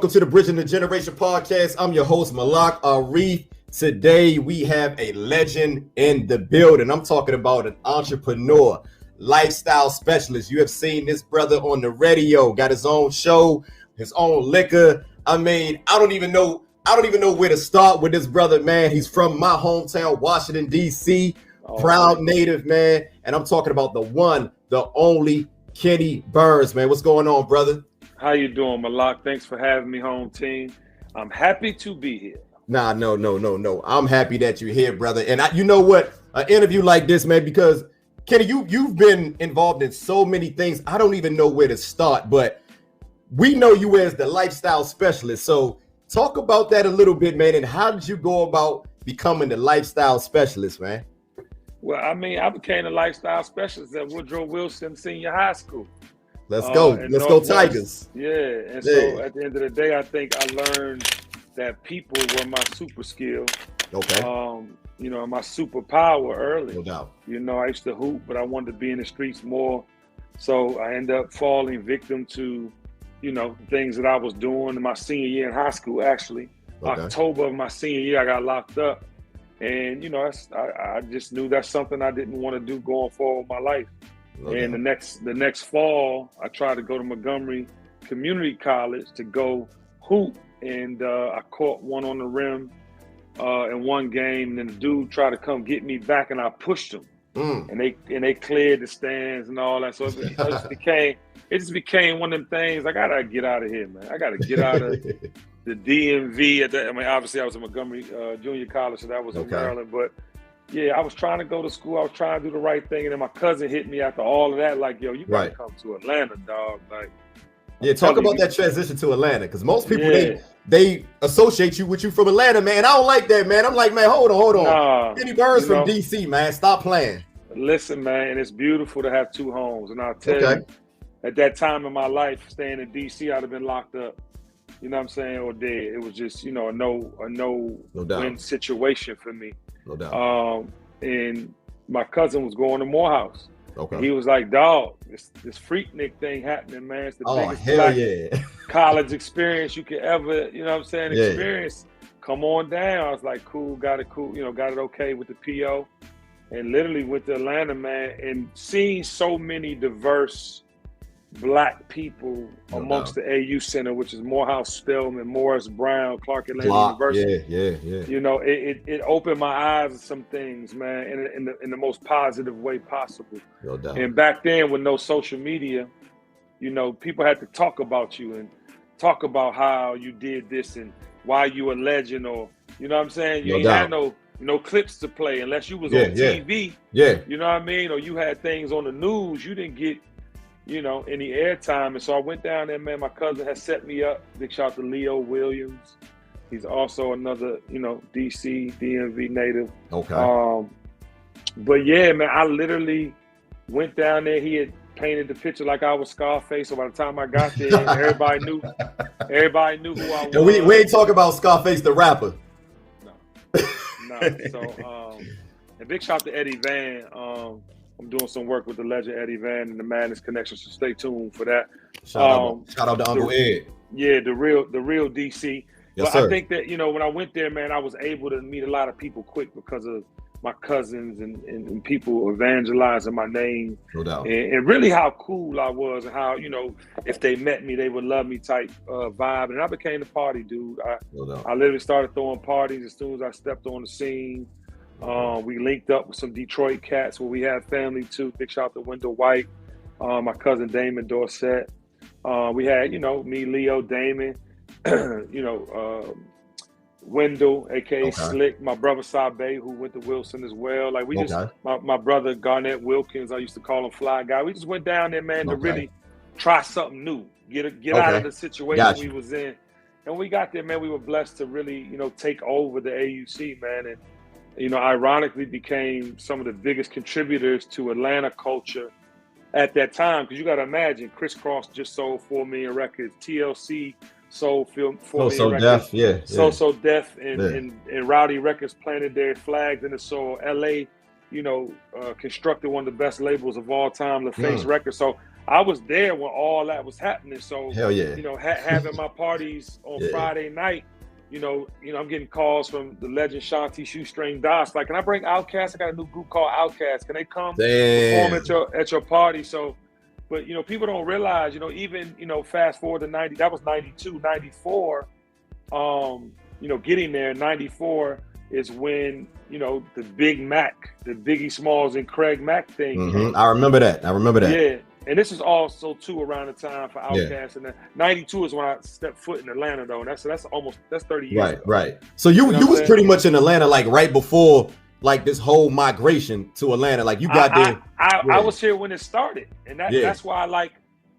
welcome to the Bridging the Generation podcast. I'm your host, Malak Arif. Today, we have a legend in the building. I'm talking about an entrepreneur, lifestyle specialist. You have seen this brother on the radio, got his own show, his own liquor. I mean, I don't even know where to start with this brother, man. He's from my hometown, Washington, D.C., proud native, man. And I'm talking about the one, the only Kenny Burns, man. What's going on, brother? How you doing, Malak? Thanks for having me, home team. I'm happy to be here. Nah, no. I'm happy that you're here, brother. And you know what? An interview like this, man, because Kenny, you've been involved in so many things. I don't even know where to start, but we know you as the lifestyle specialist. So talk about that a little bit, man. And how did you go about becoming the lifestyle specialist, man? Well, I mean, I became a lifestyle specialist at Woodrow Wilson Senior High School. Let's go. Let's go Tigers. Yeah. And so at the end of the day, I think I learned that people were my super skill. Okay. My superpower early. No doubt. I used to hoop, but I wanted to be in the streets more. So I ended up falling victim to, things that I was doing in my senior year in high school, actually. Okay. October of my senior year, I got locked up. And, I just knew that's something I didn't want to do going forward with my life. Okay. And the next fall, I tried to go to Montgomery Community College to go hoop. And I caught one on the rim in one game. And then the dude tried to come get me back, and I pushed him. And they cleared the stands and all that. So it just became one of them things. I gotta get out of here, man. I gotta get out of the DMV. Obviously I was at Montgomery Junior College, so that was in Maryland. But yeah, I was trying to go to school. I was trying to do the right thing, and then my cousin hit me after all of that. Like, yo, you gotta come to Atlanta, dog. Like, talk about that transition to Atlanta, because most people they associate you with you from Atlanta, man. I don't like that, man. I'm like, man, hold on. Nah, Kenny Burns from DC, man. Stop playing. Listen, man, and it's beautiful to have two homes. And I'll tell you, at that time in my life, staying in DC, I'd have been locked up. You know what I'm saying? Or dead. It was just, a no win situation for me. No doubt. And my cousin was going to Morehouse. Okay. He was like, dog, this Freaknik thing happening, man. It's the biggest black college experience you could ever, experience. Come on down. I was like, cool, got it okay with the PO. And literally went to Atlanta, man, and seeing so many diverse black people amongst the AU Center, which is Morehouse Spelman, Morris Brown, Clark Atlanta University. Yeah. It opened my eyes to some things, man, in the most positive way possible. No doubt. And back then, with no social media, people had to talk about you and talk about how you did this and why you a legend, or you know what I'm saying? You ain't had no clips to play unless you was on TV. Yeah. You know what I mean? Or you had things on the news. You didn't get any airtime. And so I went down there, man. My cousin had set me up. Big shout out to Leo Williams. He's also another, DC, DMV native. Okay. But yeah, man, I literally went down there. He had painted the picture like I was Scarface. So by the time I got there, everybody knew who I was. And we ain't talking about Scarface the rapper. No. So, and big shout out to Eddie Van. I'm doing some work with the legend Eddie Van and the Madness Connection, so stay tuned for that. Shout out to Uncle Ed. Yeah, the real DC. Yes, but sir. I think that, when I went there, man, I was able to meet a lot of people quick because of my cousins and people evangelizing my name. No doubt. And really how cool I was, and how, if they met me, they would love me type vibe. And I became the party dude. I literally started throwing parties as soon as I stepped on the scene. We linked up with some Detroit cats where we had family too. Big shout out to Wendell White, my cousin Damon Dorsett. We had, me, Leo, Damon, Wendell, aka Slick, my brother Sabe, who went to Wilson as well. Like we just, my brother Garnett Wilkins, I used to call him Fly Guy. We just went down there, man, to really try something new, get out of the situation we was in. And we got there, man. We were blessed to really, take over the AUC, man, and ironically became some of the biggest contributors to Atlanta culture at that time. Because you got to imagine, Criss Cross just sold 4 million records, TLC sold 4 million records. So Def and Rowdy Records planted their flags in the soil. LA, constructed one of the best labels of all time, LaFace Records. So I was there when all that was happening. So, hell yeah, you know, having my parties on Friday night, you know, I'm getting calls from the legend Shanti Shoestring Das. Like, can I bring Outkast? I got a new group called Outkast. Can they come perform at your party? So, but, you know, people don't realize, you know, even, you know, fast forward to 90, that was 92, 94. You know, getting there, 94 is when, you know, the Big Mac, the Biggie Smalls and Craig Mack thing came. I remember that. Yeah. And this is also too around the time for Outkast. And then 92 is when I stepped foot in Atlanta, though. And that's 30 years ago. Right. So you was pretty much in Atlanta like right before like this whole migration to Atlanta. Like you got there. I was here when it started. And that's why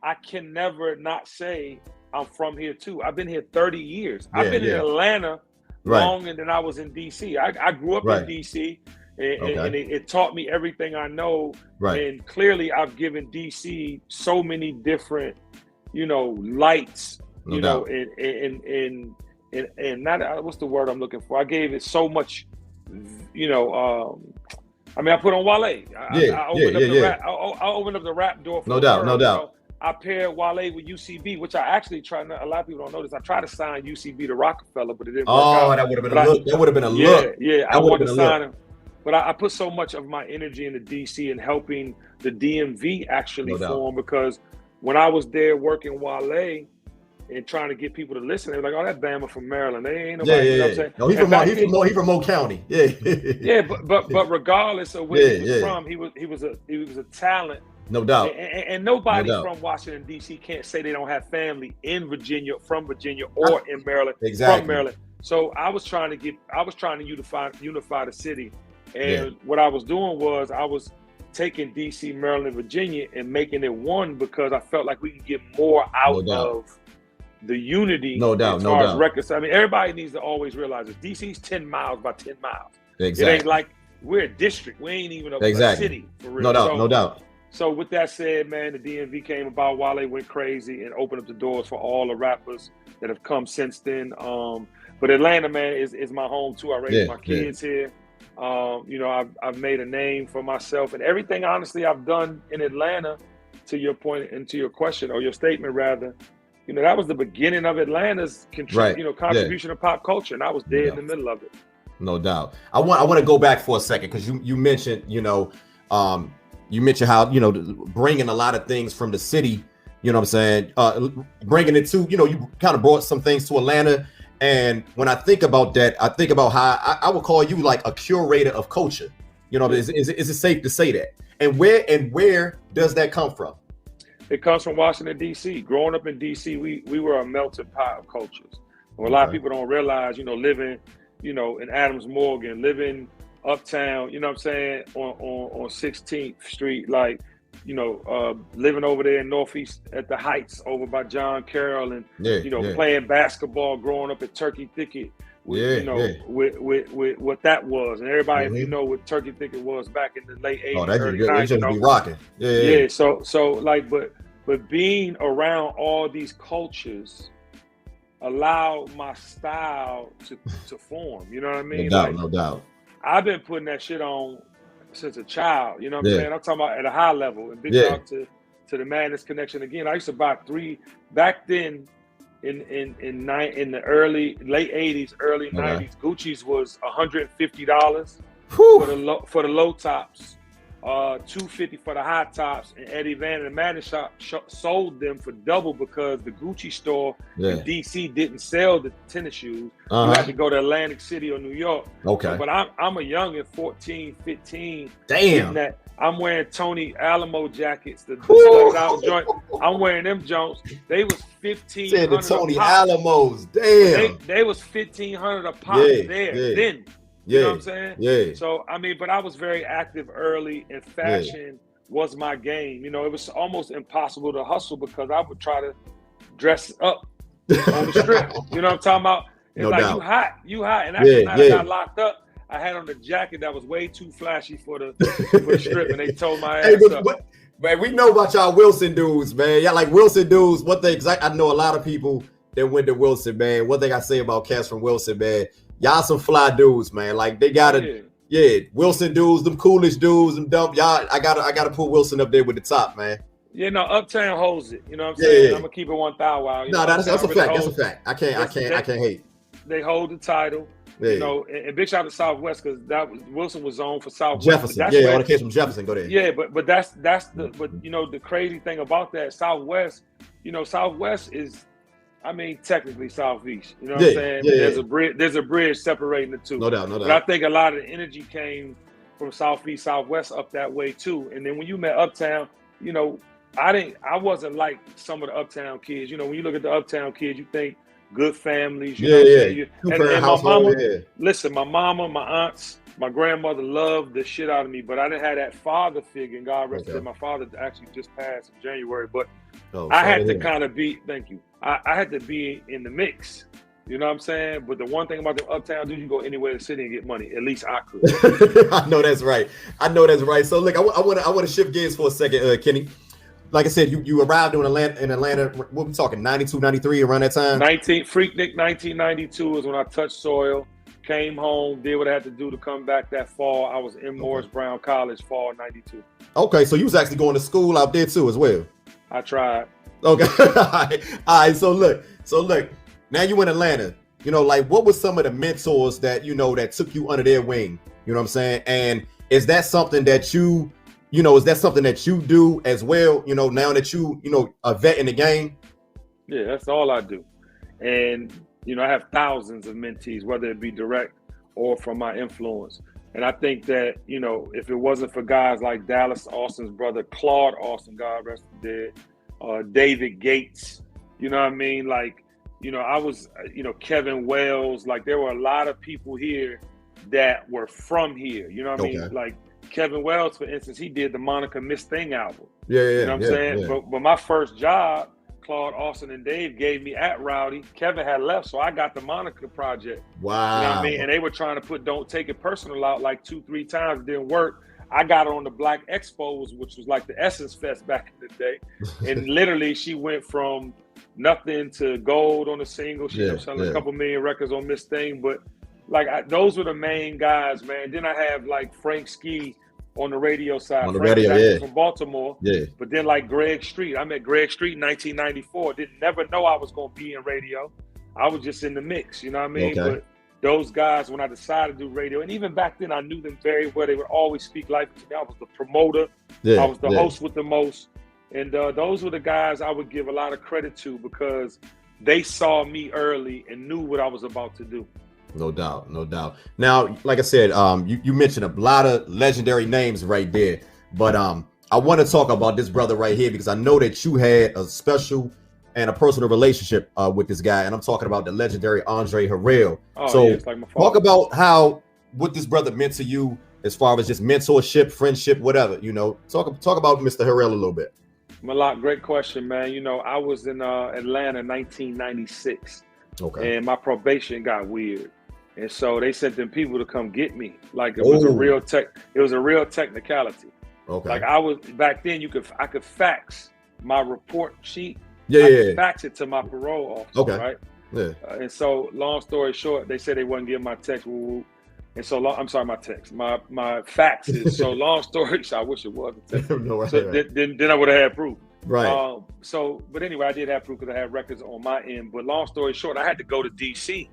I can never not say I'm from here too. I've been here 30 years. I've been in Atlanta longer than I was in DC. I grew up in DC. And it taught me everything I know. Right. And clearly I've given DC so many different, you know, lights, you know, and not, what's the word I'm looking for? I gave it so much, you know, I mean, I put on Wale. I opened up the rap door for no doubt. You know? I paired Wale with UCB, which I actually tried. A lot of people don't know this. I tried to sign UCB to Rockefeller, but it didn't work out. That would have been a look. That would have been a look. Yeah, I wanted to sign him. But I put so much of my energy into DC and helping the DMV actually form, because when I was there working Wale and trying to get people to listen, they were like, "Oh, that Bama from Maryland. They ain't nobody." You know what I'm saying? No, he from Mo County. Yeah. But regardless of where he was from, he was a talent. No doubt. And nobody from Washington D.C. can't say they don't have family in Virginia, from Virginia, or in Maryland, from Maryland. So I was trying to unify the city. And what I was doing was I was taking D.C., Maryland, and Virginia and making it one, because I felt like we can get more out of the unity. No doubt. As records. I mean, everybody needs to always realize this. D.C.'s 10 miles by 10 miles. Exactly. It ain't like we're a district. We ain't even a city for real. No doubt. So with that said, man, the DMV came about. Wale went crazy and opened up the doors for all the rappers that have come since then. But Atlanta, man, is my home too. I raised my kids here. You know, I've made a name for myself, and everything, honestly, I've done in Atlanta, to your point and to your question, or your statement rather, you know, that was the beginning of Atlanta's contribution to pop culture, and I was there in the middle of it. No doubt. I want to go back for a second, because you mentioned, you know, how, you know, bringing a lot of things from the city, you know what I'm saying, bringing it to, you know, you kind of brought some things to Atlanta. And when I think about that, I think about how I would call you like a curator of culture. You know, is it safe to say that? And where does that come from? It comes from Washington, D.C. Growing up in D.C., we were a melting pot of cultures. Well, a lot of people don't realize, you know, living, you know, in Adams Morgan, living uptown, you know what I'm saying, on 16th Street, like, you know, living over there in Northeast at the Heights over by John Carroll, and you know, playing basketball, growing up at Turkey Thicket, with what that was, and everybody, if you know what Turkey Thicket was back in the late 80s, early 90s, you know, be rocking. So like, but being around all these cultures allowed my style to form. You know what I mean? No doubt. I've been putting that shit on since a child, you know what I'm saying? I'm talking about at a high level. And big shout to the Madness Connection again. I used to buy 3 back then in the late 80s, early 90s. Gucci's was $150 for the low tops, $250 for the high tops, and Eddie Van and the Madness Shop sold them for double, because the Gucci store in DC didn't sell the tennis shoes. You had to go to Atlantic City or New York. Okay. But I'm a young at 14, 15. Damn. That I'm wearing Tony Alamo jackets, the sold out joint. I'm wearing them Jones. They was $1,500. Said the Tony Alamos. Damn. They was $1,500 a pop then. You know what I'm saying? Yeah. So, I mean, but I was very active early, and fashion was my game. You know, it was almost impossible to hustle, because I would try to dress up on the strip. You know what I'm talking about? It's no like, doubt. You hot. And actually, I got locked up, I had on a jacket that was way too flashy for the strip, and they told my ass up. Man, we know about y'all Wilson dudes, man. Y'all like Wilson dudes. One thing, cause I know a lot of people that went to Wilson, man. One thing I say about cats from Wilson, man, y'all some fly dudes, man. Like they gotta, Wilson dudes, them coolest dudes, them dumb. Y'all, I gotta put Wilson up there with the top, man. Yeah, no, Uptown holds it. You know what I'm saying? I'm gonna keep it 1,000 while. No, that's a fact. That's a fact. I can't hate. They hold the title. Yeah. You know, and big shout out to Southwest because that was Wilson was zoned for Southwest. Jefferson, all the kids from Jefferson go there. Yeah, but that's you know, the crazy thing about that Southwest, you know, Southwest is, I mean, technically Southeast. You know what I'm saying? There's a bridge separating the two. No doubt. But I think a lot of the energy came from Southeast, Southwest up that way too. And then when you met Uptown, you know, I wasn't like some of the Uptown kids. You know, when you look at the Uptown kids, you think good families. You know and my mama, listen, my mama, my aunts, my grandmother loved the shit out of me, but I didn't have that father figure. And God rest his. My father actually just passed in January, but I had to kind of be. Thank you. I had to be in the mix. You know what I'm saying? But the one thing about the Uptown dudes, you go anywhere in the city and get money. At least I could. I know that's right. So look, I want to shift gears for a second, Kenny. Like I said, you arrived in Atlanta, what we talking, 92, 93, around that time? 1992 is when I touched soil, came home, did what I had to do to come back that fall. I was in Morris Brown College, fall 92. Okay, so you was actually going to school out there too as well? I tried. Okay. All right, so look, now you in Atlanta. You know, like, what were some of the mentors that, you know, that took you under their wing? You know what I'm saying? And is that something that you do as well, you know, now that you know, a vet in the game? Yeah, that's all I do. And, you know, I have thousands of mentees, whether it be direct or from my influence. And I think that, you know, if it wasn't for guys like Dallas Austin's brother, Claude Austin, God rest him dead, David Gates, you know what I mean? Like, you know, I was, you know, Kevin Wells, like there were a lot of people here that were from here, you know what I mean? Like, Kevin Wells, for instance, he did the Monica Miss Thing album. You know what I'm saying? Yeah. But my first job, Claude Austin and Dave gave me at Rowdy. Kevin had left, so I got the Monica project. Wow. You know what I mean? And they were trying to put Don't Take It Personal out like 2-3 times. It didn't work. I got her on the Black Expos, which was like the Essence Fest back in the day. And literally, she went from nothing to gold on a single. She ended up selling a couple million records on Miss Thing. But like those were the main guys, man. Then I have like Frank Ski on the radio side. On the radio, from Baltimore. Yeah. But then like Greg Street. I met Greg Street in 1994. Didn't never know I was going to be in radio. I was just in the mix, you know what I mean? But those guys, when I decided to do radio, and even back then I knew them very well. They would always speak life to me. I was the promoter. I was the host with the most. And those were the guys I would give a lot of credit to because they saw me early and knew what I was about to do. No doubt. Now, like I said, you mentioned a lot of legendary names right there, but I want to talk about this brother right here because I know that you had a special and a personal relationship with this guy, and I'm talking about the legendary Andre Harrell. It's like my father. Talk about what this brother meant to you as far as just mentorship, friendship, whatever. You know, talk about Mr. Harrell a little bit. Malak, great question, man. You know, I was in Atlanta in 1996, and my probation got weird. And so they sent them people to come get me. Like it was a real technicality. Okay. Like I was back then, I could fax my report sheet. I could fax it to my parole officer. Right. Yeah. And so long story short, they said they wouldn't give my text. And so I'm sorry, my text, my faxes. So long story short, I wish it was a text. Then I would have had proof. Right. But anyway, I did have proof because I had records on my end. But long story short, I had to go to DC.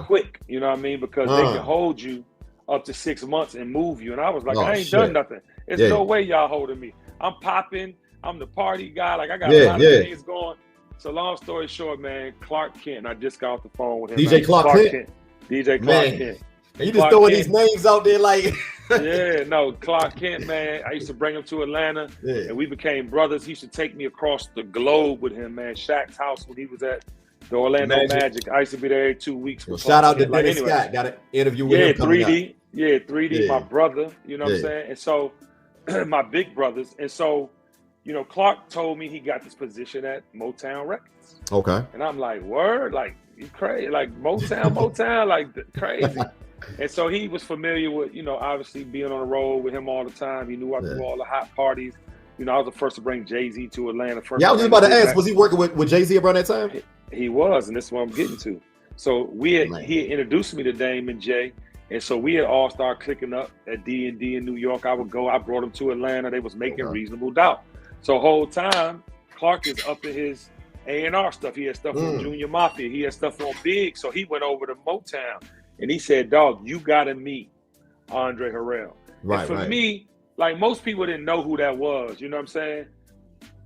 Quick, you know what I mean? Because they can hold you up to 6 months and move you. And I was like, I ain't done nothing. There's no way y'all holding me. I'm popping. I'm the party guy. Like I got a lot of things going. So long story short, man, Clark Kent. I just got off the phone with him. DJ Clark Kent. DJ Clark Kent. And you just throwing these names out there like. Clark Kent, man. I used to bring him to Atlanta, and we became brothers. He used to take me across the globe with him, man. Shaq's house when he was at the Orlando Magic. I used to be there every 2 weeks. Well, shout out to Dennis Scott. Got an interview with him. 3D. Yeah, 3D, my brother. You know what I'm saying? And so, my big brothers. And so, you know, Clark told me he got this position at Motown Records. Okay. And I'm like, word? Like, you crazy? Like, Motown, like, crazy. And so he was familiar with, you know, obviously being on the road with him all the time. He knew I threw all the hot parties. You know, I was the first to bring Jay-Z to Atlanta. I was just about to ask, was he working with Jay-Z around that time? He was, and this is what I'm getting to. So he had introduced me to Dame and Jay, and so we had all started clicking up at D&D in New York. I brought him to Atlanta. They was making Reasonable Doubt. So whole time, Clark is up in his A&R stuff. He had stuff on Junior Mafia. He had stuff on Big. So he went over to Motown and he said, dog, you got to meet Andre Harrell. Right, and for me, like most people didn't know who that was, you know what I'm saying?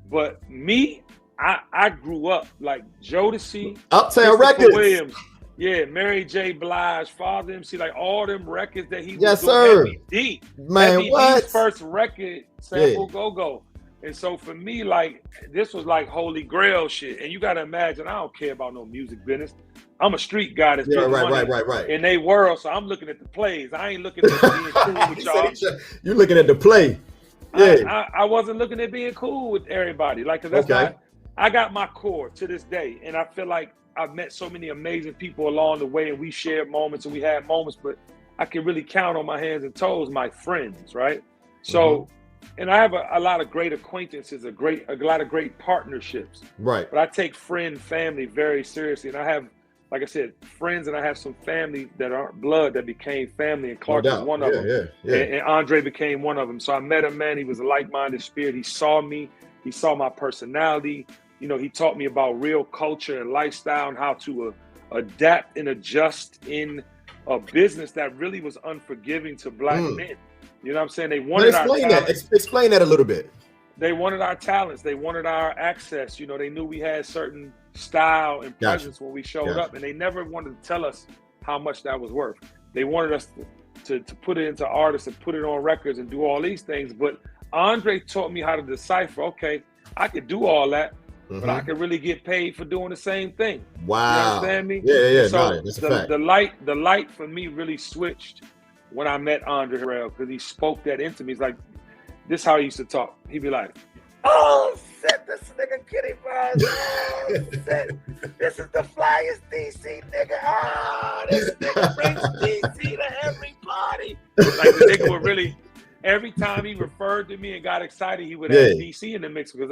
But me, I grew up like Jodeci, Uptown Records, Williams, yeah, Mary J. Blige, Father MC, like all them records that he yes, was doing. sir. Heavy D. Man, Heavy what? D's first record, Sample Go-Go. And so for me, like, this was like holy grail shit. And you got to imagine, I don't care about no music business. I'm a street guy that's getting money in they world. So I'm looking at the plays. I ain't looking at being cool with y'all. You're looking at the play. Yeah. I wasn't looking at being cool with everybody. Like, 'cause that's not, I got my core to this day. And I feel like I've met so many amazing people along the way and we shared moments and we had moments, but I can really count on my hands and toes my friends, right? So, and I have a lot of great acquaintances, a lot of great partnerships. Right. But I take friend, family very seriously. And I have, like I said, friends, and I have some family that aren't blood that became family. And Clark is one of them. And Andre became one of them. So I met him, man. He was a like-minded spirit. He saw me. He saw my personality. You know, he taught me about real culture and lifestyle and how to adapt and adjust in a business that really was unforgiving to Black men. You know what I'm saying? They wanted our talents. Explain that a little bit. They wanted our talents. They wanted our access. You know, they knew we had certain style and presence when we showed up, and they never wanted to tell us how much that was worth. They wanted us to put it into artists and put it on records and do all these things. But Andre taught me how to decipher, okay, I could do all that, but I could really get paid for doing the same thing. Wow. You understand me? Yeah. So that's a fact. the light for me really switched when I met Andre Harrell, because he spoke that into me. He's like, this is how he used to talk. He'd be like, oh, shit, this nigga Kitty Buzz. Oh, shit. This is the flyest DC nigga. Oh, this nigga brings DC to every party. Like, the nigga would really, every time he referred to me and got excited, he would add DC in the mix, because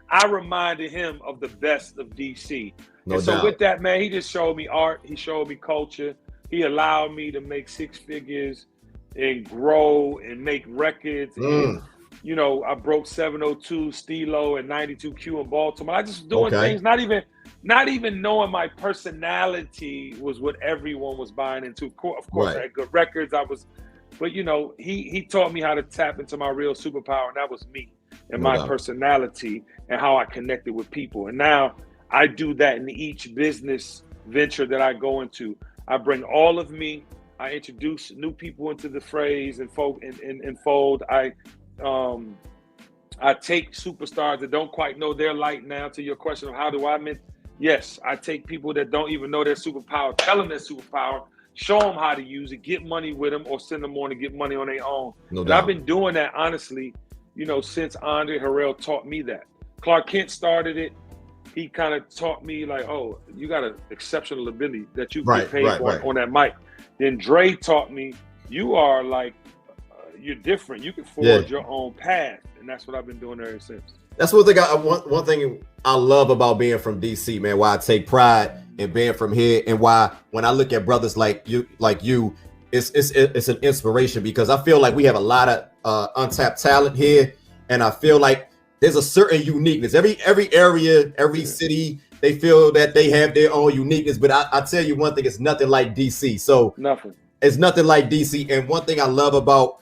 I reminded him of the best of DC. No and so doubt. with that, man, he just showed me art. He showed me culture. He allowed me to make six figures and grow and make records. And, you know, I broke 702 Stilo and 92Q in Baltimore. I just doing things, not even knowing my personality was what everyone was buying into. Of course, I had good records. But you know, he taught me how to tap into my real superpower, and that was me and my personality and how I connected with people. And now I do that in each business venture that I go into. I bring all of me. I introduce new people into the phrase and fold. I take superstars that don't quite know their light. Now to your question of how do I mean, yes, I take people that don't even know their superpower, tell them their superpower, show them how to use it, get money with them, or send them on to get money on their own. But I've been doing that, honestly, you know, since Andre Harrell taught me that. Clark Kent started it. He kind of taught me like, oh, you got an exceptional ability that you get paid for on that mic. Then Dre taught me, you are like, you're different. You can forge your own path. And that's what I've been doing ever since. That's one thing I love about being from DC, man, why I take pride in being from here, and why when I look at brothers like you, it's an inspiration, because I feel like we have a lot of untapped talent here. And I feel like there's a certain uniqueness. Every area, every city, they feel that they have their own uniqueness. But I tell you one thing, it's nothing like DC. So nothing. It's nothing like DC. And one thing I love about,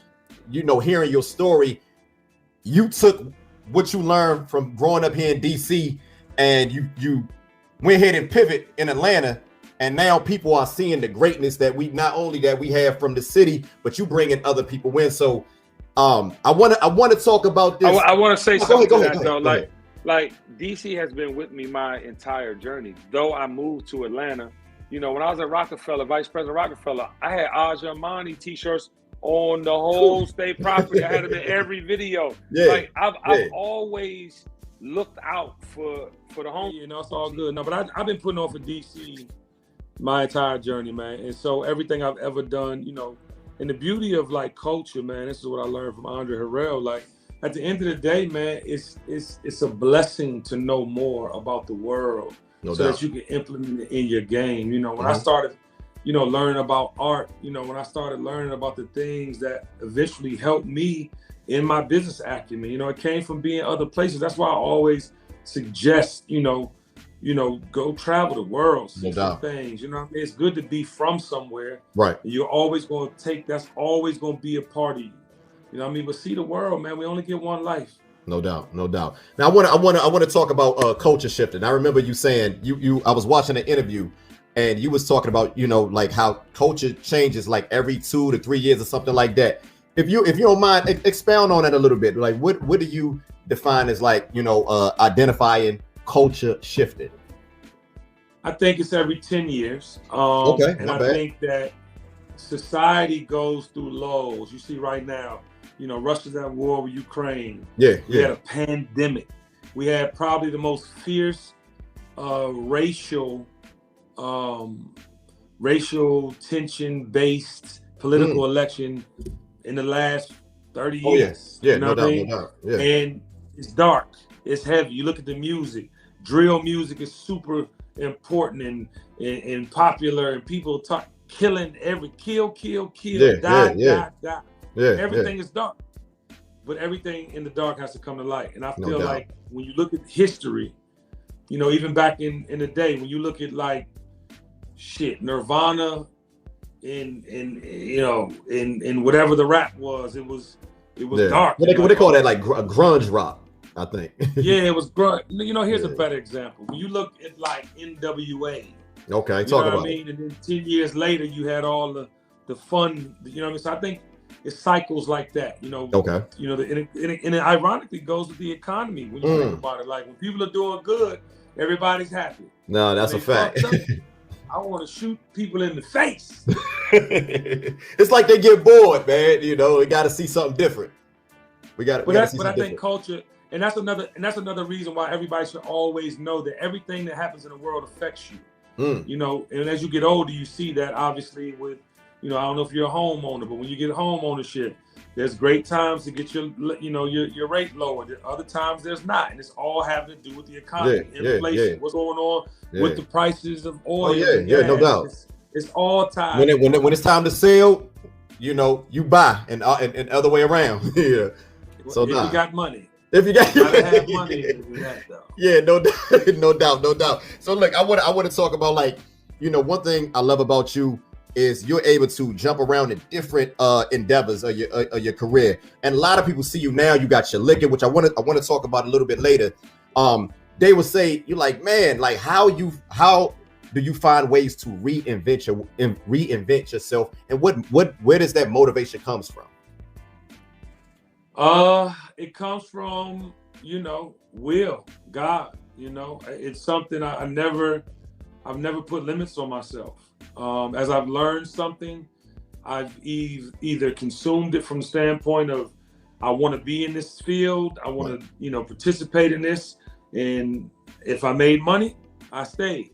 you know, hearing your story, you took what you learned from growing up here in DC, and you went ahead and pivot in Atlanta. And now people are seeing the greatness that we have from the city, but you bringing other people in. So I want to talk about this. I want to say something go to ahead, that, though. Like DC has been with me my entire journey. Though I moved to Atlanta, you know, when I was at Rockefeller, Vice President Rockefeller, I had Aja Amani t-shirts on the whole state property. I had them in every video. Like I've always looked out for the home. You know, it's all good. No, but I've been putting on for DC my entire journey, man. And so everything I've ever done, you know, and the beauty of like culture, man, this is what I learned from Andre Harrell. Like at the end of the day, man, it's a blessing to know more about the world that you can implement it in your game. You know, when I started, you know, learning about art, you know, when I started learning about the things that eventually helped me in my business acumen. You know, it came from being other places. That's why I always suggest, you know, go travel the world, see some things. You know what I mean? It's good to be from somewhere. Right. You're always going to take, that's always going to be a part of you. You know what I mean? But see the world, man. We only get one life. No doubt, no doubt. Now I want to talk about culture shifting. I remember you saying I was watching an interview and you was talking about, you know, like how culture changes like every 2 to 3 years or something like that. If you don't mind, expound on that a little bit. Like what do you define as, like, you know, identifying culture shifted? I think it's every 10 years. Okay, and I think that society goes through lows. You see right now, you know, Russia's at war with Ukraine. We had a pandemic. We had probably the most fierce racial tension-based political election in the last 30 years. Yeah, you know no doubt, no doubt. Yeah. And it's dark. It's heavy. You look at the music. Drill music is super important and popular, and people talk killing kill, die. Everything is dark, but everything in the dark has to come to light. And I feel like when you look at history, you know, even back in the day, when you look at like Nirvana in whatever the rap was, it was dark. What they call that, like grunge rock, I think. Yeah, it was grunge. You know, here's a better example. When you look at like NWA. Okay, talk about it. I mean, and then 10 years later, you had all the fun. You know what I mean? So I think it's cycles like that. You know. Okay. You know, and it ironically goes with the economy when you think about it. Like when people are doing good, everybody's happy. No, that's a fact. I want to shoot people in the face. It's like they get bored, man. You know, we got to see something different. But I think culture, and that's another reason why everybody should always know that everything that happens in the world affects you. You know, and as you get older, you see that obviously with, you know, I don't know if you're a homeowner, but when you get home ownership, there's great times to get your rate lower. Other times there's not, and it's all having to do with the economy, inflation, what's going on with the prices of oil. No doubt. It's all tied. When it's time to sell, you know, you buy, and other way around. Yeah. So if you got money. If you got have money to do that, though. Yeah, no doubt. So look, I want to talk about, like, you know, one thing I love about you is you're able to jump around in different endeavors of your career. And a lot of people see you now. You got your liquor, which I want to talk about a little bit later. They will say, you're like, man, like how do you find ways to reinvent yourself, and where does that motivation comes from? It comes from, you know, God. You know, it's something I've never put limits on myself. As I've learned something, I've either consumed it from the standpoint of I want to be in this field, I want to, you know, participate in this, and if I made money, I stayed.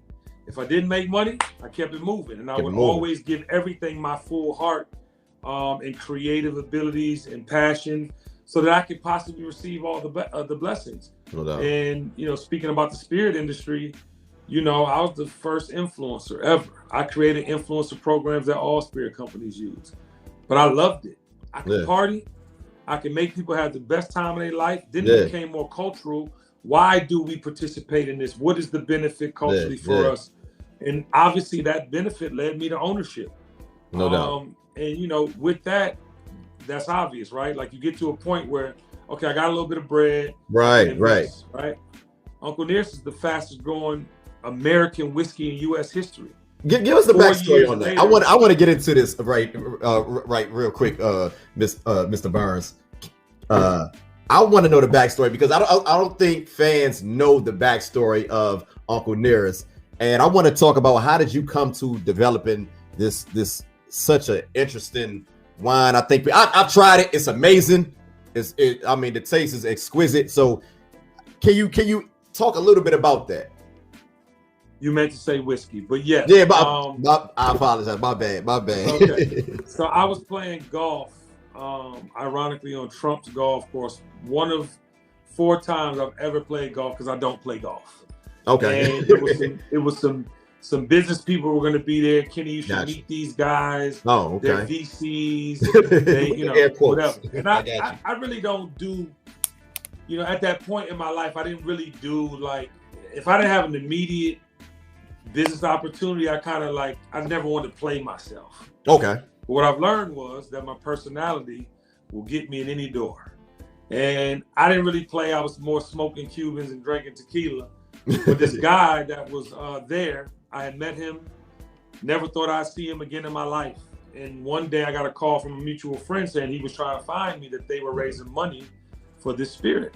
If I didn't make money, I kept it moving, and I would always give everything my full heart, and creative abilities and passion, so that I could possibly receive all the blessings. No doubt. And, you know, speaking about the spirit industry, you know, I was the first influencer ever. I created influencer programs that all spirit companies use, but I loved it. I could party. I could make people have the best time of their life. Then it became more cultural. Why do we participate in this? What is the benefit culturally for us? And obviously that benefit led me to ownership. No doubt. And, you know, with that, that's obvious, right? Like you get to a point where, okay, I got a little bit of bread. Right. Uncle Nearest is the fastest growing American whiskey in U.S. history. Give us the backstory on that. Later, I want to get into this right real quick, Mr. Burns. I want to know the backstory because I don't think fans know the backstory of Uncle Nearest, and I want to talk about how did you come to developing this such an interesting wine. I think I've tried it. It's amazing. I mean, the taste is exquisite. So, can you talk a little bit about that? You meant to say whiskey, but yes. Yeah, but I apologize. My bad. Okay. So I was playing golf, ironically on Trump's golf course. One of 4 times I've ever played golf because I don't play golf. Okay. And it was some some business people were going to be there. Kenny, you should meet these guys. Oh, okay. They're VCs. They, you know, whatever. And I really don't do, you know, at that point in my life, I didn't really do like, if I didn't have an immediate business opportunity, I kind of like, I never wanted to play myself. Okay. But what I've learned was that my personality will get me in any door. And I didn't really play. I was more smoking Cubans and drinking tequila. But this guy that was there, I had met him, never thought I'd see him again in my life. And one day I got a call from a mutual friend saying he was trying to find me, that they were raising money for this spirit.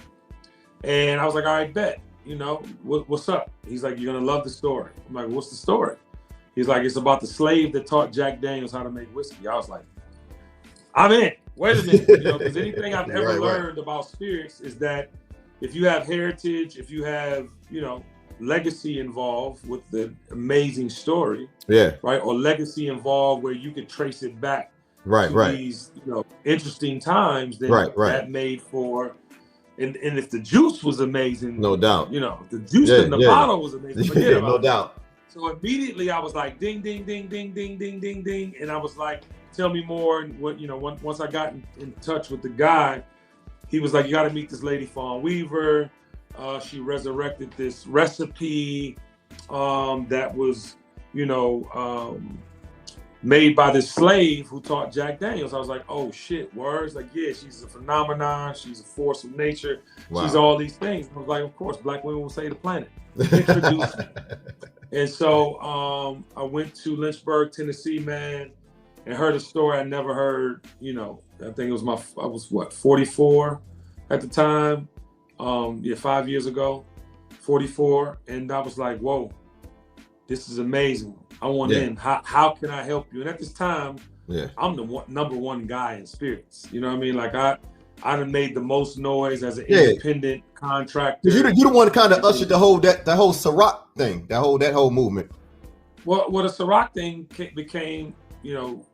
And I was like, all right, bet. You know, what's up? He's like, you're going to love the story. I'm like, what's the story? He's like, it's about the slave that taught Jack Daniels how to make whiskey. I was like, I'm in. Wait a minute. You know, because anything I've ever learned about spirits is that if you have heritage, if you have, you know, legacy involved with the amazing story, right, or legacy involved where you could trace it back to these, you know, interesting times, then that made for. And if the juice was amazing, no doubt, you know, the juice in the bottle was amazing. Forget about no doubt. So immediately I was like, ding, ding, ding, ding, ding, ding, ding, ding, and I was like, tell me more. And what, you know, once I got in touch with the guy, he was like, you got to meet this lady, Fawn Weaver. She resurrected this recipe that was, you know, made by this slave who taught Jack Daniels. I was like, oh shit, words? Like, yeah, she's a phenomenon. She's a force of nature. Wow. She's all these things. I was like, of course, black women will save the planet. Introduce me. And so I went to Lynchburg, Tennessee, man, and heard a story I never heard. You know, I think it was I was 44 at the time. 5 years ago, 44. And I was like, whoa, this is amazing. I want in. How can I help you? And at this time, I'm the number one guy in spirits. You know what I mean? Like I done made the most noise as an independent contractor. You the one kind of ushered the whole Ciroc thing, that whole movement. Well, the Ciroc thing became, you know,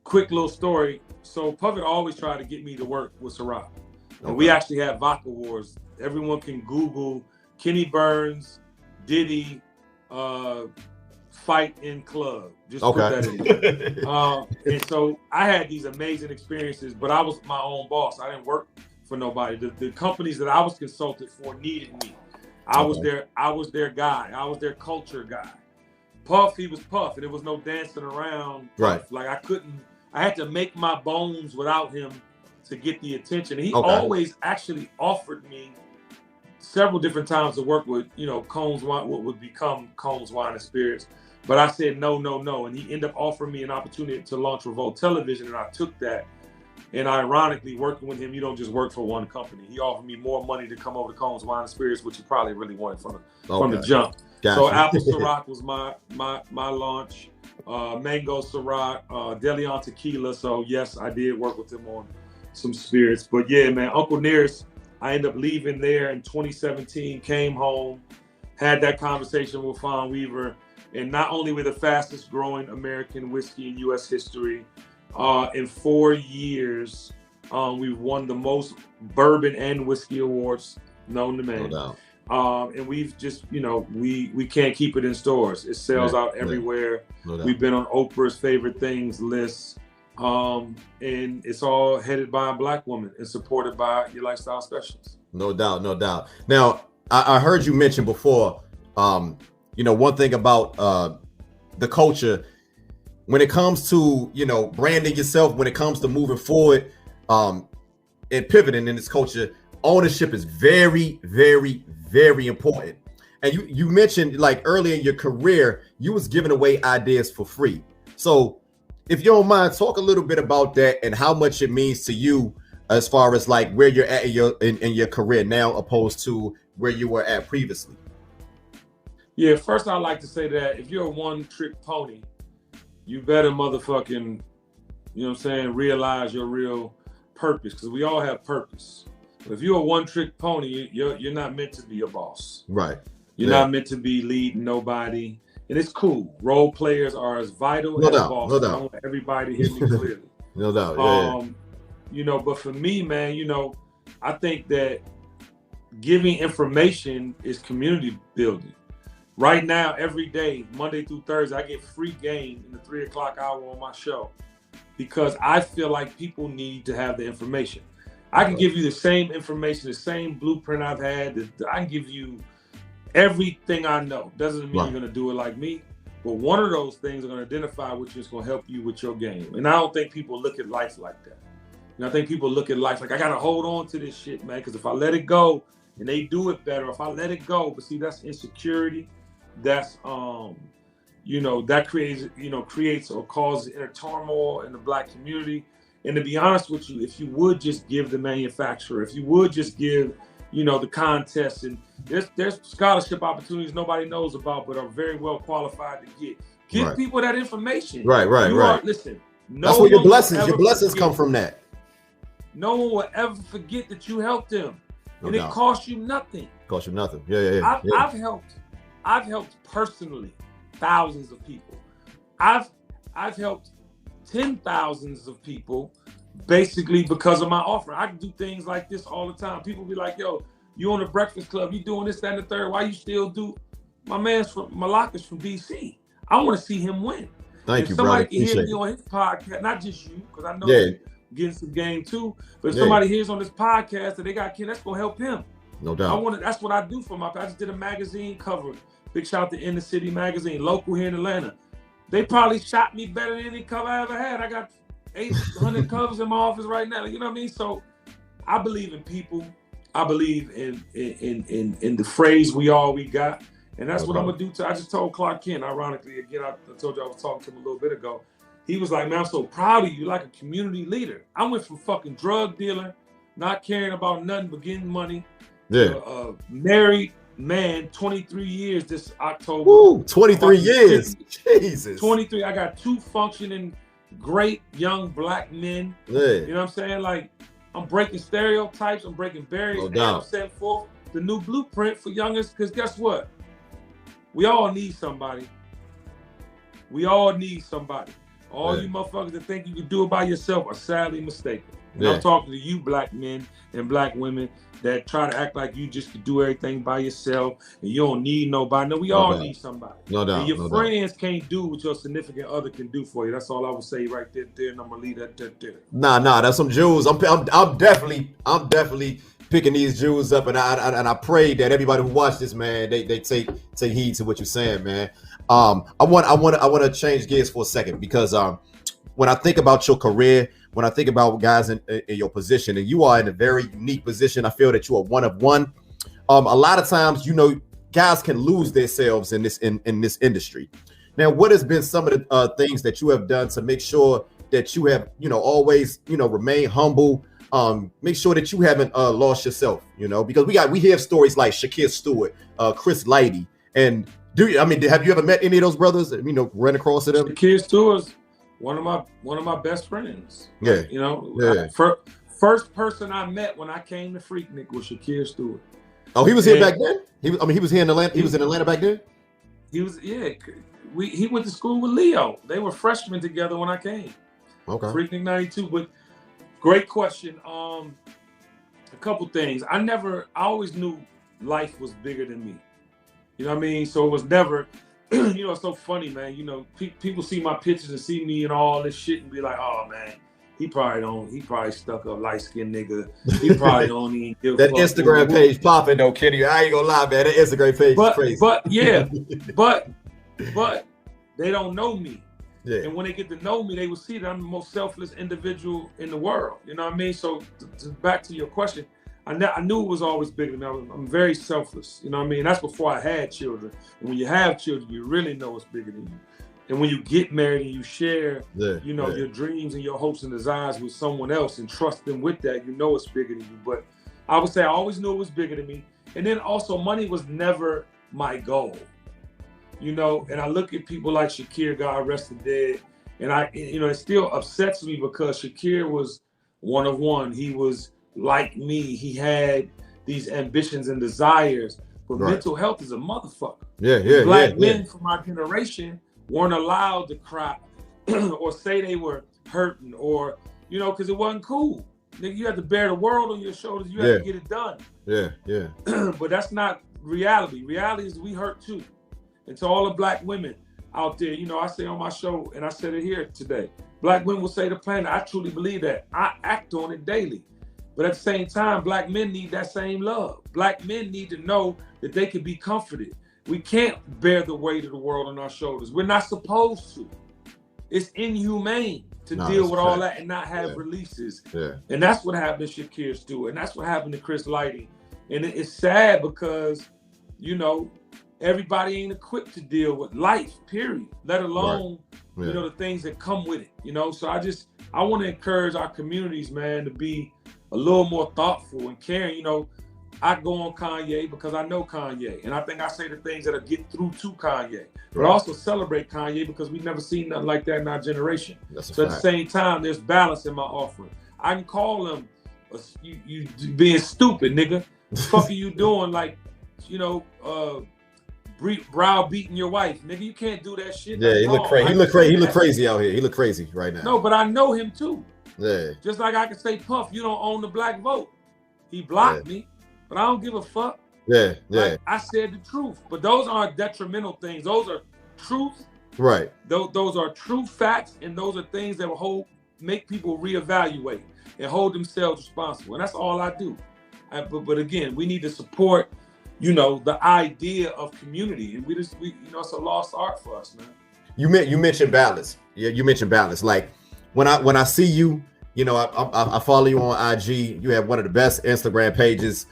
quick little story. So Puffett always tried to get me to work with Ciroc. And we actually had vodka wars. Everyone can Google Kenny Burns, Diddy, fight in club. Just put that in there. And so I had these amazing experiences, but I was my own boss. I didn't work for nobody. The companies that I was consulted for needed me. I was their guy. I was their culture guy. Puff, he was Puff, and there was no dancing around. Puff. Like I had to make my bones without him to get the attention. He always actually offered me several different times to work with, you know, Combs Wine, what would become Combs Wine and Spirits. But I said no. And he ended up offering me an opportunity to launch Revolt Television, and I took that. And ironically, working with him, you don't just work for one company. He offered me more money to come over to Combs Wine and Spirits, which he probably really wanted from the jump. Gotcha. So Apple Ciroc was my launch. Mango Ciroc, DeLeon Tequila. So yes, I did work with him on some spirits. But yeah, man, Uncle Nearest, I ended up leaving there in 2017, came home, had that conversation with Fawn Weaver, and not only we're the fastest growing American whiskey in U.S. history, in 4 years, we've won the most bourbon and whiskey awards known to man. No doubt. And we've just, you know, we can't keep it in stores. It sells out everywhere. No doubt. We've been on Oprah's favorite things list. And it's all headed by a black woman and supported by your lifestyle specialists. No doubt. Now, I heard you mention before, you know, one thing about the culture, when it comes to, you know, branding yourself, when it comes to moving forward and pivoting in this culture, ownership is very, very, very important. And you mentioned, like, earlier in your career, you was giving away ideas for free. So if you don't mind, talk a little bit about that and how much it means to you as far as like where you're at in your career now opposed to where you were at previously. Yeah, first I'd like to say that if you're a one-trick pony, you better motherfucking, you know what I'm saying, realize your real purpose, because we all have purpose. But if you're a one-trick pony, you're not meant to be a boss. Right. You're not meant to be leading nobody. And it's cool. Role players are as vital as bosses. I want everybody to hear me clearly. No doubt. You know, but for me, man, you know, I think that giving information is community building. Right now, every day, Monday through Thursday, I get free game in the 3 o'clock hour on my show because I feel like people need to have the information. I can give you the same information, the same blueprint I've had. I can give you everything I know. Doesn't mean you're going to do it like me, but one of those things are going to identify which is going to help you with your game. And I don't think people look at life like that. You know, I think people look at life like, I got to hold on to this shit, man, because if I let it go and they do it better, if I let it go, but see, that's insecurity. That's that creates or causes inner turmoil in the Black community. And to be honest with you, if you would just give the manufacturer, if you would just give, the contest, and there's scholarship opportunities nobody knows about but are very well qualified to give people that information. Right. Listen, that's where your blessings come from. That no one will ever forget that you helped them, and it costs you nothing. Yeah. I've helped personally thousands of people. I've helped 10,000s of people basically because of my offering. I can do things like this all the time. People be like, yo, you on the Breakfast Club, you doing this, that, and the third. Why you still do? My man's from Malak is from DC. I want to see him win. Thank you, somebody brother. can hear me on his podcast, not just you, because I know you're getting some game too. But if somebody hears on this podcast that they got Ken, that's gonna help him. No doubt. That's what I do for I just did a magazine cover. Big shout out to Inner City Magazine, local here in Atlanta. They probably shot me better than any cover I ever had. I got 800 covers in my office right now. You know what I mean? So I believe in people. I believe in the phrase "we all we got," and that's what I'm gonna do. I just told Clark Kent, ironically, again, I told you I was talking to him a little bit ago. He was like, "Man, I'm so proud of you, like a community leader." I went from fucking drug dealer, not caring about nothing but getting money, to married man, 23 years this October. Woo, 23 years. Jesus. 23. I got 2 functioning, great young Black men. Yeah. You know what I'm saying? Like, I'm breaking stereotypes. I'm breaking barriers. And I'm setting forth the new blueprint for youngers. Because guess what? We all need somebody. All you motherfuckers that think you can do it by yourself are sadly mistaken. And I'm talking to you Black men and Black women that try to act like you just can do everything by yourself and you don't need nobody. No, we all need somebody. No doubt. And your friends can't do what your significant other can do for you. That's all I would say right there, and I'm gonna leave that there. Nah, that's some jewels. I'm definitely picking these jewels up, and I pray that everybody who watch this, man, they take heed to what you're saying, man. I want to change gears for a second because when I think about your career, when I think about guys in your position, and you are in a very unique position, I feel that you are one of one. A lot of times, guys can lose themselves in this industry. Now, what has been some of the things that you have done to make sure that you have, always, remain humble, make sure that you haven't lost yourself, because we hear stories like Shakir Stewart, Chris Lighty, and have you ever met any of those brothers? Ran across them? Shakir Stewart's one of my best friends. First person I met when I came to Freaknik was Shakir Stewart. Oh, he was here back then? He was here in Atlanta. He was in Atlanta back then? He was, he went to school with Leo. They were freshmen together when I came. Okay. Freaknik 92. But great question. A couple things. I always knew life was bigger than me. You know what I mean? So it was never, it's so funny, man. People see my pictures and see me and all this shit and be like, oh man, he probably stuck up light-skinned nigga. He probably don't even give that Instagram page popping though, Kenny. I ain't gonna lie, man. That Instagram page is crazy. But they don't know me. Yeah. And when they get to know me, they will see that I'm the most selfless individual in the world. You know what I mean? So back to your question, I knew it was always bigger than me. I'm very selfless. You know what I mean? That's before I had children. And when you have children, you really know it's bigger than you. And when you get married and you share, your dreams and your hopes and desires with someone else and trust them with that, it's bigger than you. But I would say I always knew it was bigger than me. And then also money was never my goal. And I look at people like Shakir, God rest him dead, and it still upsets me because Shakir was one of one. He was like me. He had these ambitions and desires, but mental health is a motherfucker. Black men from our generation weren't allowed to cry or say they were hurting or, because it wasn't cool. Nigga, you had to bear the world on your shoulders. You had to get it done. Yeah. But that's not reality. Reality is we hurt too. And to all the black women out there, you know, I say on my show, and I said it here today, black women will save the planet. I truly believe that. I act on it daily. But at the same time, black men need that same love. Black men need to know that they can be comforted. We can't bear the weight of the world on our shoulders. We're not supposed to. It's inhumane to deal with all that and not have releases. Yeah. And that's what happened to Shakir Stewart. And that's what happened to Chris Lighty. And it's sad because, you know, everybody ain't equipped to deal with life, period. Let alone, you know, the things that come with it, you know? So I want to encourage our communities, man, to be a little more thoughtful and caring. You know, I go on Kanye because I know Kanye. And I think I say the things that'll get through to Kanye. But also celebrate Kanye because we've never seen nothing like that in our generation. So at the same time, there's balance in my offering. I can call him, you being stupid, nigga. What the fuck are you doing? Like, you know, browbeating your wife, nigga. You can't do that shit. Yeah, he look crazy. He look crazy out here. He look crazy right now. No, but I know him too. Yeah. Just like I can say, Puff, you don't own the black vote. He blocked me, but I don't give a fuck. Yeah, yeah. Like, I said the truth, but those aren't detrimental things. Those are truth. Right. Those are true facts, and those are things that will make people reevaluate and hold themselves responsible. And that's all I do. But again, we need to support, you know, the idea of community, and we you know, it's a lost art for us, man. You mentioned balance. Yeah, you mentioned balance. Like when I see you, you know, I follow you on IG. You have one of the best Instagram pages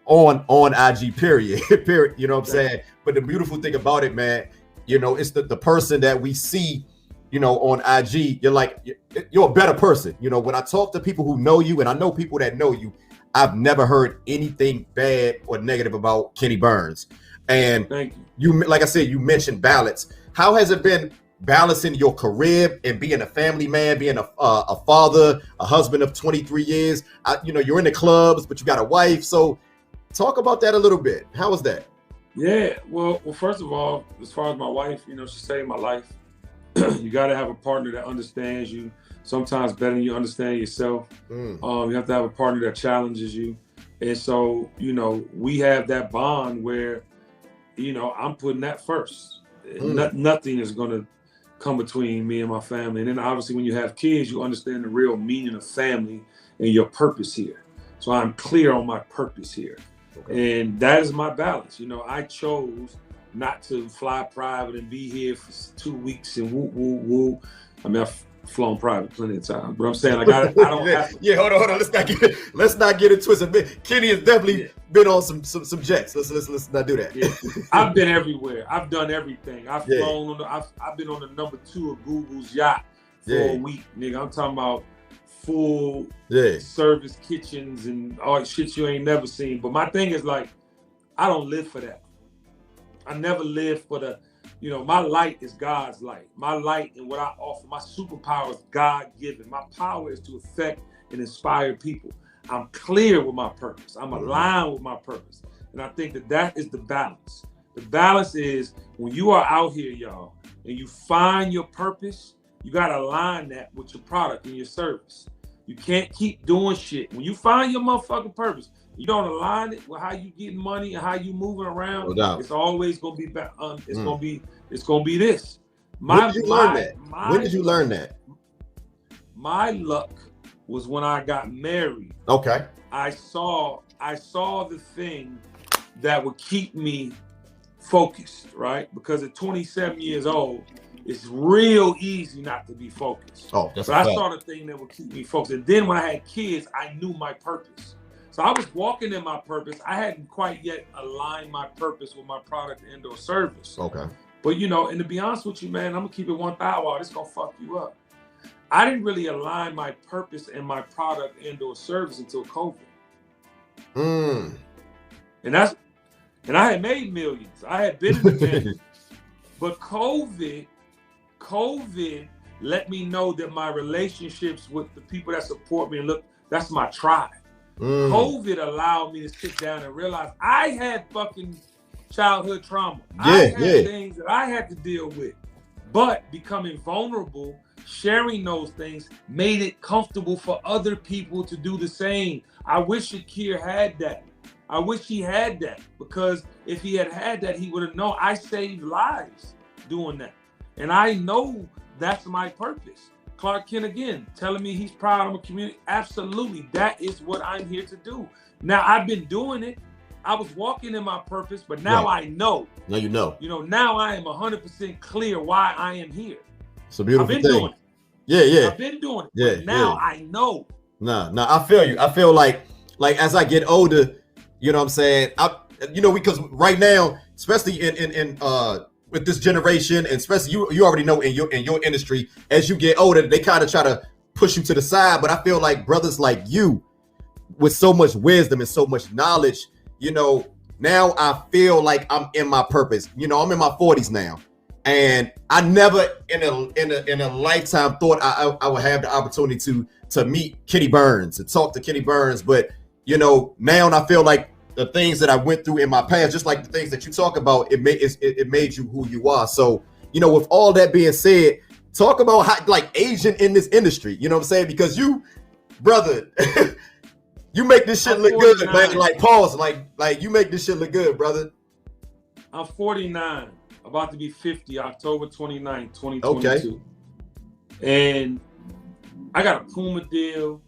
on IG, period. Period. You know what I'm saying? But the beautiful thing about it, man, you know, it's the person that we see, you know, on IG. You're a better person. You know, when I talk to people who know you, and I know people that know you, I've never heard anything bad or negative about Kenny Burns. And thank you, like I said, you mentioned balance. How has it been balancing your career and being a family man, being a father, a husband of 23 years? You know, you're in the clubs, but you got a wife. So talk about that a little bit. How was that? Yeah, well, first of all, as far as my wife, you know, she saved my life. You got to have a partner that understands you. Sometimes better than you understand yourself. You have to have a partner that challenges you. And so, you know, we have that bond where, you know, I'm putting that first. Nothing is going to come between me and my family. And then obviously when you have kids, you understand the real meaning of family and your purpose here. So I'm clear on my purpose here. Okay. And that is my balance. You know, I chose not to fly private and be here for 2 weeks and woo. I mean, I've flown private plenty of times, but I'm saying, like, I don't have to. Yeah, hold on. Let's not get it twisted. Kenny has definitely been on some jets. Let's not do that. Yeah. I've been everywhere. I've done everything. I've flown on I've been on the number 2 of Google's yacht for a week, nigga. I'm talking about full service kitchens and all shit you ain't never seen. But my thing is, like, I don't live for that. I never lived for the, you know, my light is God's light. My light and what I offer, my superpower is God-given. My power is to affect and inspire people. I'm clear with my purpose. I'm aligned with my purpose. And I think that is the balance. The balance is when you are out here, y'all, and you find your purpose, you got to align that with your product and your service. You can't keep doing shit. When you find your motherfucking purpose, you don't align it with how you getting money and how you moving around. It's always gonna be it's gonna be this. When did you learn that? My luck was when I got married. Okay. I saw the thing that would keep me focused, right? Because at 27 years old, it's real easy not to be focused. But I saw the thing that would keep me focused. And then when I had kids, I knew my purpose. So I was walking in my purpose. I hadn't quite yet aligned my purpose with my product and or service. Okay. But, you know, and to be honest with you, man, I'm going to keep it 1,000. It's going to fuck you up. I didn't really align my purpose and my product and or service until COVID. And I had made millions. I had been in the business. But COVID let me know that my relationships with the people that support me, and look, that's my tribe. COVID allowed me to sit down and realize I had fucking childhood trauma. I had things that I had to deal with. But becoming vulnerable, sharing those things, made it comfortable for other people to do the same. I wish Shakir had that. I wish he had that, because if he had that, he would have known I saved lives doing that. And I know that's my purpose. Clark Kent again, telling me he's proud of a community. Absolutely. That is what I'm here to do. Now, I've been doing it. I was walking in my purpose, but now I know. Now you know. You know, now I am 100% clear why I am here. It's a beautiful I've been thing. doing it. Yeah. I've been doing it. Yeah. But now I know. Nah, I feel you. I feel like as I get older, you know what I'm saying? Because right now, especially in with this generation, and especially you already know in your industry, as you get older, they kind of try to push you to the side. But I feel like brothers like you, with so much wisdom and so much knowledge, you know, now I feel like I'm in my purpose. You know, I'm in my 40s now, and I never in a lifetime thought I would have the opportunity to meet Kenny Burns and talk to Kenny Burns. But you know, now I feel like the things that I went through in my past, just like the things that you talk about, it made you who you are. So, you know, with all that being said, talk about how, like, aging in this industry. You know what I'm saying? Because you, brother, you make this shit look good, man. Like, pause. Like you make this shit look good, brother. I'm 49, about to be 50, October 29, 2022. Okay. And I got a Puma deal.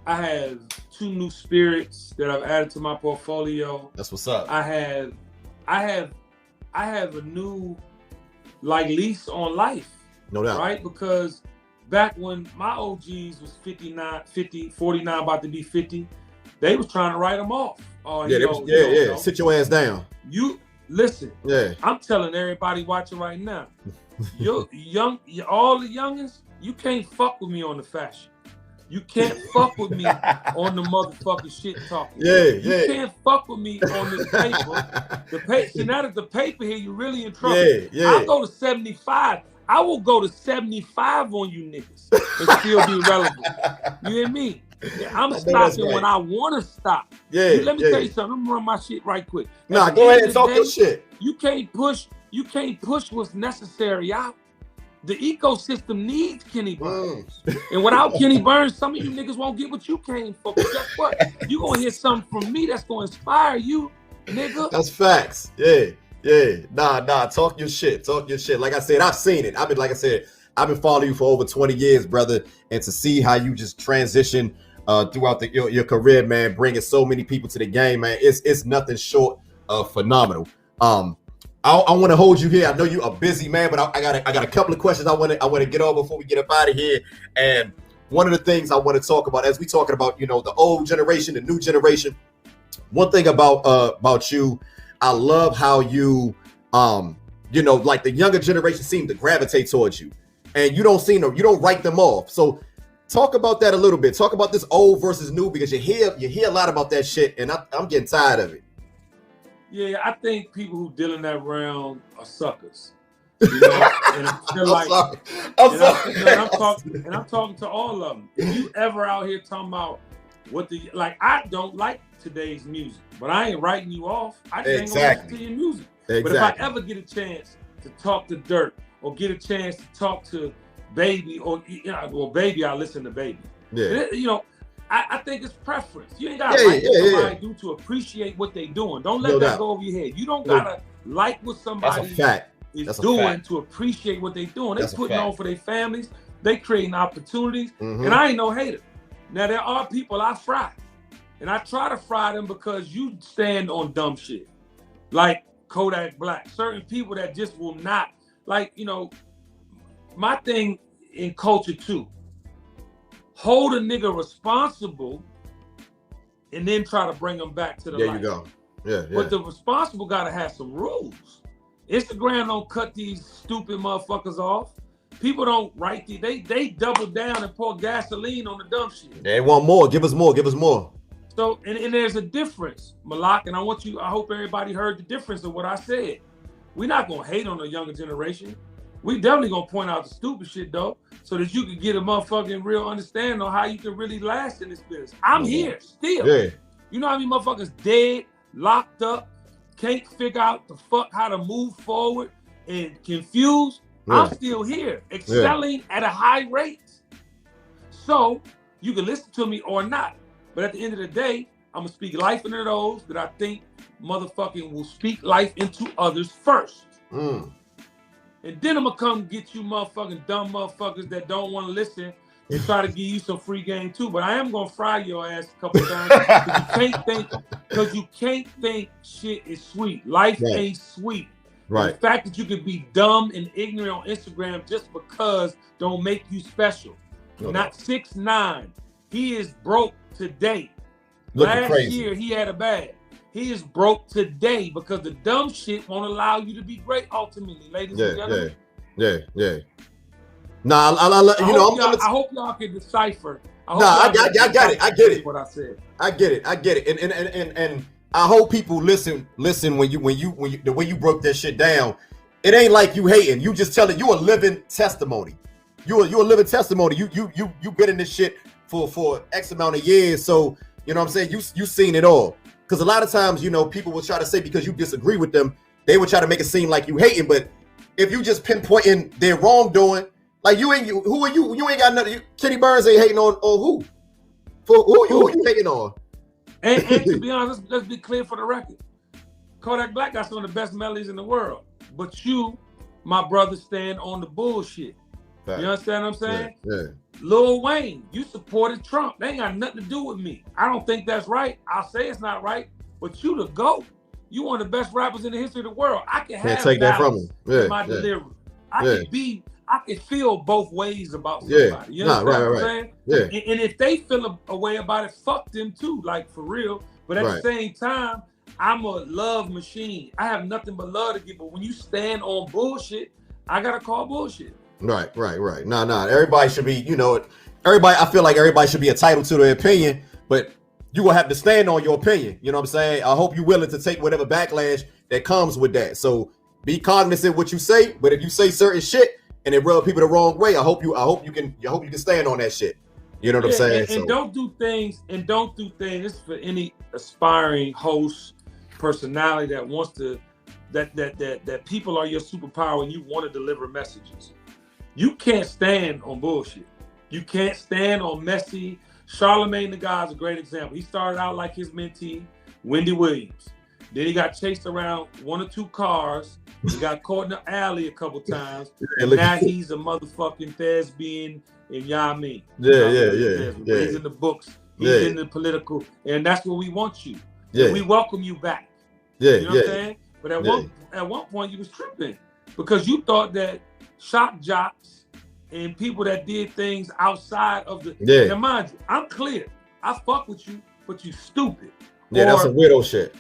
I have 2 new spirits that I've added to my portfolio. That's what's up. I have a new lease on life. No doubt. Right? Because back when my OGs was 59, 50, 49, about to be 50, they was trying to write them off. Sit your ass down. You listen. Yeah. I'm telling everybody watching right now, all the youngins, you can't fuck with me on the fashion. You can't fuck with me on the motherfucking shit talking. You can't fuck with me on this paper. See, now that the paper here, you really in trouble. I'll go to 75. I will go to 75 on you niggas and still be relevant. You hear me? I'm stopping when I want to stop. Let me tell you something. I'm gonna run my shit right quick. Nah, go ahead and talk your shit. You can't push what's necessary out. The ecosystem needs Kenny Burns. And without Kenny Burns, some of you niggas won't get what you came for. But guess what? You gonna hear something from me that's gonna inspire you, nigga. That's facts. Yeah. Nah. Talk your shit. Like I said, I've seen it. I've been following you for over 20 years, brother. And to see how you just transition throughout your career, man, bringing so many people to the game, man, it's nothing short of phenomenal. I want to hold you here. I know you are busy, man, but I got a couple of questions I want to get on before we get up out of here. And one of the things I want to talk about, as we talking about, you know, the old generation, the new generation. One thing about you, I love how you, you know, like the younger generation seem to gravitate towards you, and you don't write them off. So talk about that a little bit. Talk about this old versus new, because you hear a lot about that shit, and I'm getting tired of it. Yeah, I think people who deal in that realm are suckers. You know, and I'm talking to all of them. If you ever out here talking about I don't like today's music, but I ain't writing you off. I just ain't gonna listen to your music. Exactly. But if I ever get a chance to talk to Dirt, or get a chance to talk to Baby, or Baby, I listen to Baby. Yeah. You know, I think it's preference. You ain't gotta like what somebody do to appreciate what they doing. Don't let that go over your head. You don't gotta like what somebody is doing to appreciate what they doing. They putting on for their families. They creating opportunities. And I ain't no hater. Now there are people I fry, and I try to fry them because you stand on dumb shit, like Kodak Black. Certain people that just will not, like, you know, my thing in culture too. Hold a nigga responsible and then try to bring them back to the light. There you go. Yeah. But the responsible gotta have some rules. Instagram don't cut these stupid motherfuckers off. People don't write they double down and pour gasoline on the dumb shit. They want more. Give us more. So and there's a difference, Malak, and I hope everybody heard the difference of what I said. We're not gonna hate on the younger generation. We definitely gonna point out the stupid shit though, so that you can get a motherfucking real understanding on how you can really last in this business. I'm here still. Yeah. You know how many motherfuckers dead, locked up, can't figure out the fuck how to move forward, and confused? Yeah. I'm still here, excelling at a high rate. So you can listen to me or not, but at the end of the day, I'm gonna speak life into those that I think motherfucking will speak life into others first. And then I'm gonna come get you motherfucking dumb motherfuckers that don't want to listen and try to give you some free game too. But I am gonna fry your ass a couple times because you can't think shit is sweet. Life ain't sweet. Right. The fact that you could be dumb and ignorant on Instagram just because don't make you special. Not 6ix9ine. He is broke today. Last year he had a bag. He is broke today because the dumb shit won't allow you to be great ultimately, ladies and gentlemen. Yeah. Nah, I hope y'all can decipher. I got it. I get it. What I said. I get it. And I hope people listen when you the way you broke that shit down. It ain't like you hating. You just telling you a living testimony. You a living testimony. You been in this shit for X amount of years. So you know what I'm saying? You seen it all. Because a lot of times, you know, people will try to say because you disagree with them, they will try to make it seem like you hating. But if you just pinpointing their wrongdoing, like who are you? You ain't got nothing. Kenny Burns ain't hating on who? For who you hating on? And to be honest, let's be clear for the record. Kodak Black got some of the best melodies in the world. But you, my brother, stand on the bullshit. Fact. You understand what I'm saying? Yeah. Lil Wayne, you supported Trump. They ain't got nothing to do with me. I don't think that's right. I'll say it's not right. But you the GOAT. You one of the best rappers in the history of the world. I can have take that from him. In my delivery. I can feel both ways about somebody. You know what I'm saying? Yeah. And if they feel a way about it, fuck them too, like for real. But at the same time, I'm a love machine. I have nothing but love to give. But when you stand on bullshit, I gotta call bullshit. Right. Nah. Everybody should be, you know, I feel like everybody should be entitled to their opinion, but you will have to stand on your opinion. You know what I'm saying? I hope you're willing to take whatever backlash that comes with that. So be cognizant what you say, but if you say certain shit and it rub people the wrong way, I hope you can stand on that shit. You know what I'm saying? And don't do things. This is for any aspiring host, personality that wants to that people are your superpower and you want to deliver messages. You can't stand on bullshit. You can't stand on messy. Charlemagne the God is a great example. He started out like his mentee, Wendy Williams. Then he got chased around 1 or 2 cars. He got caught in the alley a couple times. And now he's a motherfucking thespian in Yami. He's in the books. He's in the political. And that's what we want you. Yeah. We welcome you back. You know what I'm saying? But at one point you was tripping because you thought that shock jocks and people that did things outside of the now mind you, I'm clear. I fuck with you, but you stupid. That's some widow shit.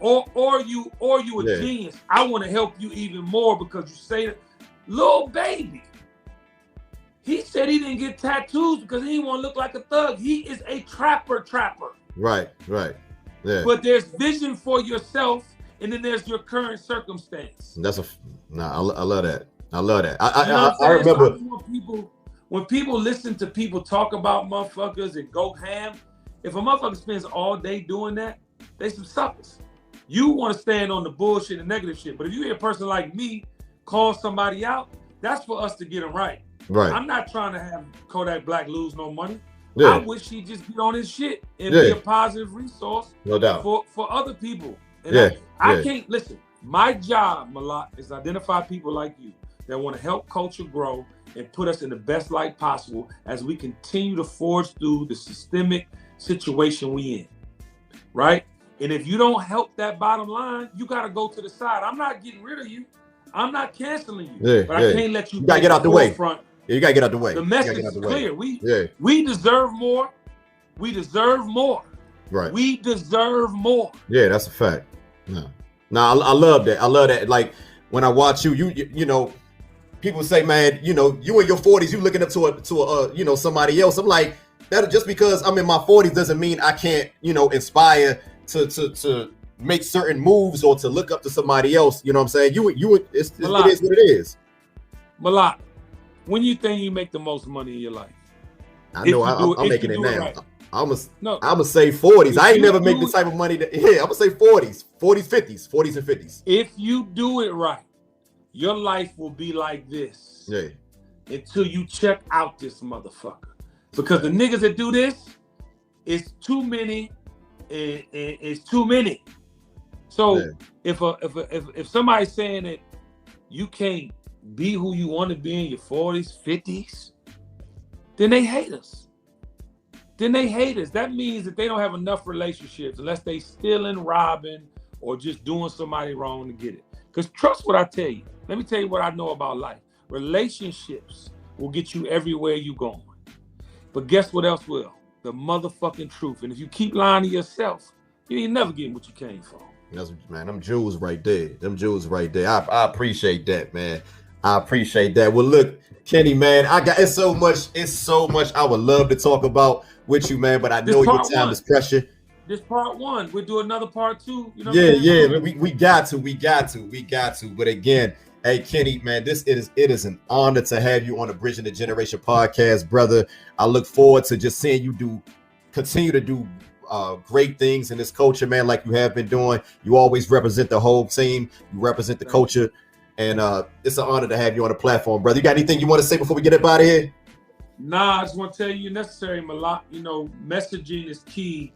Or you a genius. I want to help you even more because you say that. Lil Baby, he said he didn't get tattoos because he didn't want to look like a thug. He is a trapper. Right. Yeah. But there's vision for yourself, and then there's your current circumstance. I love that. I remember when people listen to people talk about motherfuckers and go ham. If a motherfucker spends all day doing that, they some suckers. You want to stand on the bullshit and negative shit. But if you hear a person like me call somebody out, that's for us to get them right. Right. I'm not trying to have Kodak Black lose no money. Yeah. I wish he'd just get on his shit and be a positive resource no doubt. for other people. And I can't listen. My job, Malak, is to identify people like you that want to help culture grow and put us in the best light possible as we continue to forge through the systemic situation we in. Right? And if you don't help that bottom line, you got to go to the side. I'm not getting rid of you. I'm not canceling you. But I can't let you gotta get out the way. You gotta get out the way. The message is clear. We deserve more. We deserve more. Right. We deserve more. Yeah, that's a fact. No, I love that. I love that. Like when I watch you know, people say, man, you know, you in your 40s, you looking up to a somebody else. I'm like, that just because I'm in my 40s doesn't mean I can't, you know, inspire to make certain moves or to look up to somebody else. You know what I'm saying? It is what it is. Malak, when you think you make the most money in your life? I know I'm making it now. Right. I'm gonna say 40s. I ain't never make this type of money. I'm gonna say 40s, 40s and 50s. If you do it right, your life will be like this. Yeah. Until you check out this motherfucker. Because the niggas that do this, it's too many is too many. So if somebody's saying that you can't be who you want to be in your 40s, 50s, then they hate us. That means that they don't have enough relationships unless they stealing, robbing, or just doing somebody wrong to get it. Because trust what I tell you. Let me tell you what I know about life. Relationships will get you everywhere you going. But guess what else will? The motherfucking truth. And if you keep lying to yourself, you ain't never getting what you came for. That's, man, them jewels right there. I appreciate that, man. I appreciate that. Well, look, Kenny, man, it's so much I would love to talk about with you, man, but I know your time is precious. This part one. We'll do another part two. You know we got to. But again, hey, Kenny, man, it is an honor to have you on the Bridging the Generation podcast, brother. I look forward to just seeing you continue to do great things in this culture, man, like you have been doing. You always represent the whole team. You represent the culture. And it's an honor to have you on the platform, brother. You got anything you want to say before we get up out of here? Nah, I just want to tell you, necessary, Malak. Messaging is key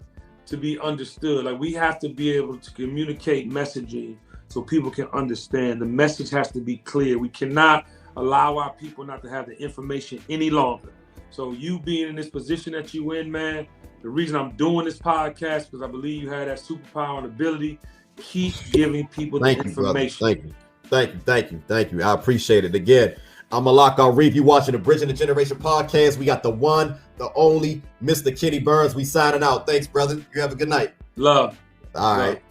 to be understood. Like, we have to be able to communicate messaging so people can understand. The message has to be clear. We cannot allow our people not to have the information any longer. So you being in this position that you in, man, the reason I'm doing this podcast, because I believe you have that superpower and ability. Keep giving people the information. Thank you. I appreciate it. Again, I'm Malak Arif. You watching the Bridging the Generation podcast. We got the one, the only, Mr. Kenny Burns. We signing out. Thanks, brother. You have a good night. Love. All right.